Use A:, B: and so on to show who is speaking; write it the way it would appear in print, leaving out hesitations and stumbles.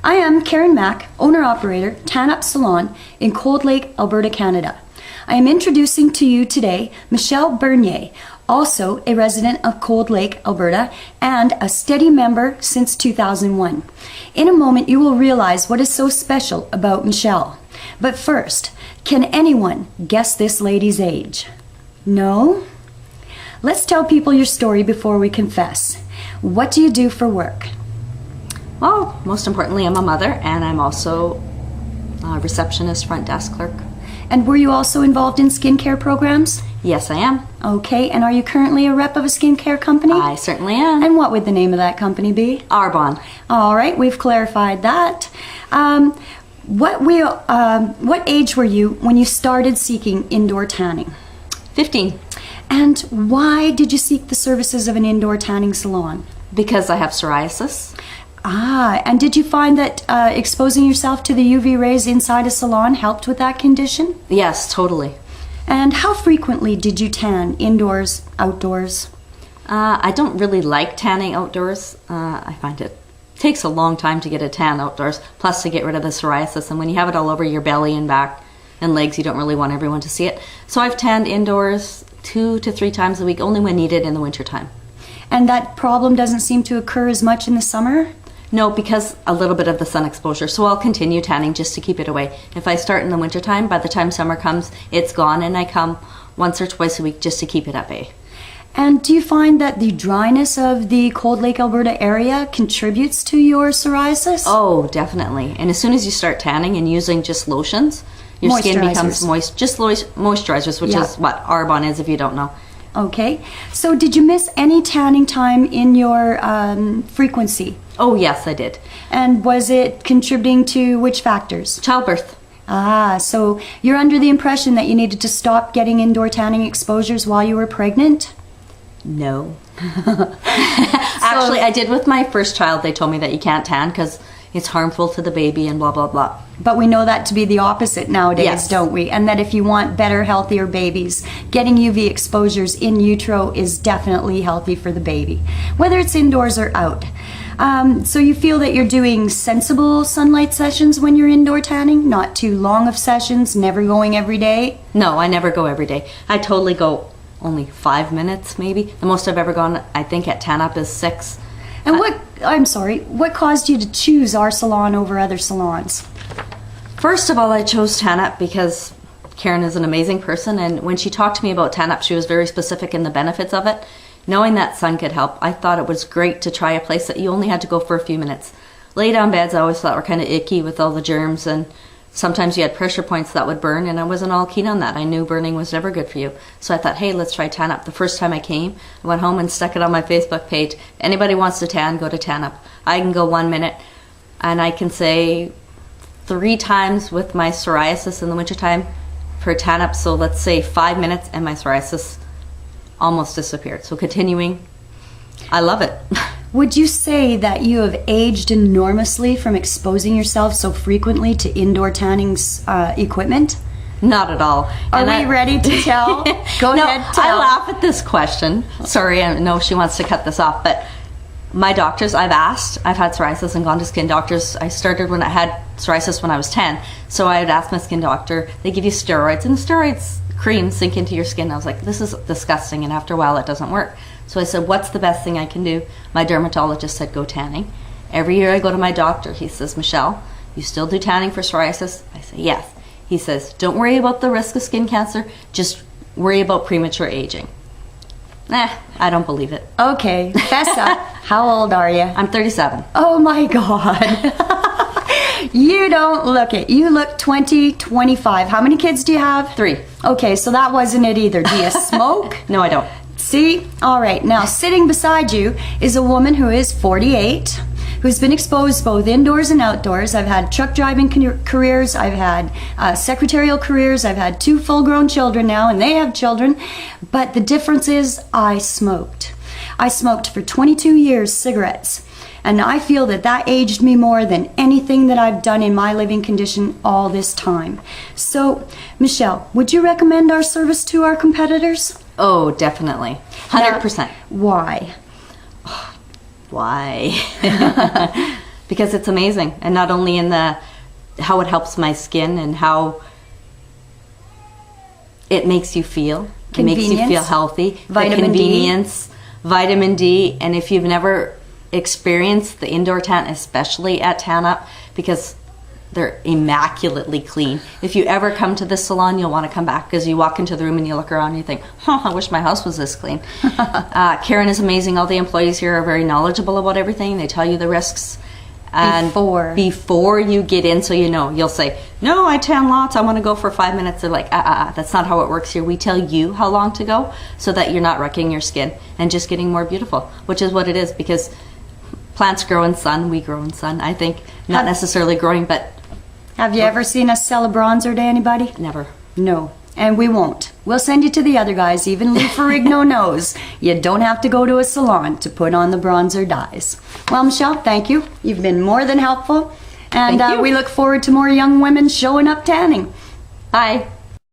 A: I am Karen Mack, owner-operator, Tan Up Salon in Cold Lake, Alberta, Canada. I am introducing to you today Michelle Bernier, also a resident of Cold Lake, Alberta, and a steady member since 2001. In a moment, you will realize what is so special about Michelle. But first, can anyone guess this lady's age? No? Let's tell people your story before we confess. What do you do for work?
B: Well, most importantly, I'm a mother, and I'm also a receptionist, front desk clerk.
A: And were you also involved in skincare programs?
B: Yes, I am.
A: Okay, and are you currently a rep of a skincare company?
B: I certainly am.
A: And what would the name of that company be?
B: Arbonne.
A: All right, we've clarified that. What age were you when you started seeking indoor tanning?
B: 15.
A: And why did you seek the services of an indoor tanning salon?
B: Because I have psoriasis.
A: Ah, and did you find that exposing yourself to the UV rays inside a salon helped with that condition?
B: Yes, totally.
A: And how frequently did you tan, indoors, outdoors?
B: I don't really like tanning outdoors. I find it takes a long time to get a tan outdoors, plus to get rid of the psoriasis. And when you have it all over your belly and back and legs, you don't really want everyone to see it. So I've tanned indoors 2 to 3 times a week, only when needed in the wintertime.
A: And that problem doesn't seem to occur as much in the summer?
B: No, because a little bit of the sun exposure. So I'll continue tanning just to keep it away. If I start in the wintertime, by the time summer comes, it's gone, and I come once or twice a week just to keep it at bay.
A: And do you find that the dryness of the Cold Lake, Alberta area contributes to your psoriasis?
B: Oh, definitely. And as soon as you start tanning and using just lotions, your skin becomes moist. Just moisturizers, which is what Arbonne is if you don't know.
A: Okay. So did you miss any tanning time in your frequency?
B: Oh, yes, I did.
A: And was it contributing to which factors?
B: Childbirth.
A: Ah, so you're under the impression that you needed to stop getting indoor tanning exposures while you were pregnant?
B: No. Actually, I did with my first child. They told me that you can't tan because it's harmful to the baby and blah, blah, blah.
A: But we know that to be the opposite nowadays,
B: yes,
A: don't we? And that if you want better, healthier babies, getting UV exposures in utero is definitely healthy for the baby, whether it's indoors or out. So you feel that you're doing sensible sunlight sessions when you're indoor tanning? Not too long of sessions, never going every day?
B: No, I never go every day. I totally go only 5 minutes maybe. The most I've ever gone, I think, at Tan Up is 6.
A: And what caused you to choose our salon over other salons?
B: First of all, I chose Tan Up because Karen is an amazing person, and when she talked to me about Tan Up, she was very specific in the benefits of it. Knowing that sun could help, I thought it was great to try a place that you only had to go for a few minutes. Lay down beds I always thought were kind of icky with all the germs, and sometimes you had pressure points that would burn, and I wasn't all keen on that. I knew burning was never good for you. So I thought, hey, let's try Tan Up. The first time I came, I went home and stuck it on my Facebook page. Anybody wants to tan, go to Tan Up. I can go 1 minute, and I can say 3 times with my psoriasis in the wintertime for Tan Up. So let's say 5 minutes, and my psoriasis almost disappeared. So continuing, I love it.
A: Would you say that you have aged enormously from exposing yourself so frequently to indoor tanning equipment?
B: Not at all.
A: Are we ready to tell? Go ahead, tell.
B: I laugh at this question. Sorry, I know she wants to cut this off, but my doctors, I've had psoriasis and gone to skin doctors. I started when I had psoriasis when I was 10, so I had asked my skin doctor. They give you steroids, and the steroids cream sink into your skin. I was like, this is disgusting, and after a while it doesn't work. So I said, what's the best thing I can do? My dermatologist said, go tanning. Every year I go to my doctor. He says, Michelle, you still do tanning for psoriasis? I say, yes. He says, don't worry about the risk of skin cancer, just worry about premature aging. I don't believe it.
A: Okay, fess up. How old are you?
B: I'm 37.
A: Oh my God. You don't look it. You look 20, 25. How many kids do you have?
B: 3.
A: Okay, so that wasn't it either. Do you smoke?
B: No, I don't.
A: See? All right. Now, sitting beside you is a woman who is 48, who's been exposed both indoors and outdoors. I've had truck driving careers. I've had secretarial careers. I've had 2 full-grown children now, and they have children. But the difference is I smoked. I smoked for 22 years cigarettes. And I feel that that aged me more than anything that I've done in my living condition all this time. So, Michelle, would you recommend our service to our competitors?
B: Oh, definitely. 100%.
A: Why?
B: Why? because it's amazing. And not only in the how it helps my skin and how it makes you feel. It makes you feel healthy.
A: Vitamin
B: the convenience, vitamin D. And if you've never experienced the indoor tan, especially at Tan Up, because they're immaculately clean. If you ever come to this salon, you'll want to come back, because you walk into the room and you look around and you think, I wish my house was this clean. Karen is amazing. All the employees here are very knowledgeable about everything. They tell you the risks. And before you get in, so you know, you'll say, no, I tan lots, I want to go for 5 minutes. They're like, that's not how it works here. We tell you how long to go so that you're not wrecking your skin and just getting more beautiful, which is what it is, because plants grow in sun, we grow in sun, I think. Not necessarily growing, but...
A: Have you ever seen us sell a bronzer to anybody?
B: Never.
A: No. And we won't. We'll send you to the other guys. Even Lou Ferrigno knows you don't have to go to a salon to put on the bronzer dyes. Well, Michelle, thank you. You've been more than helpful. And we look forward to more young women showing up tanning.
B: Bye.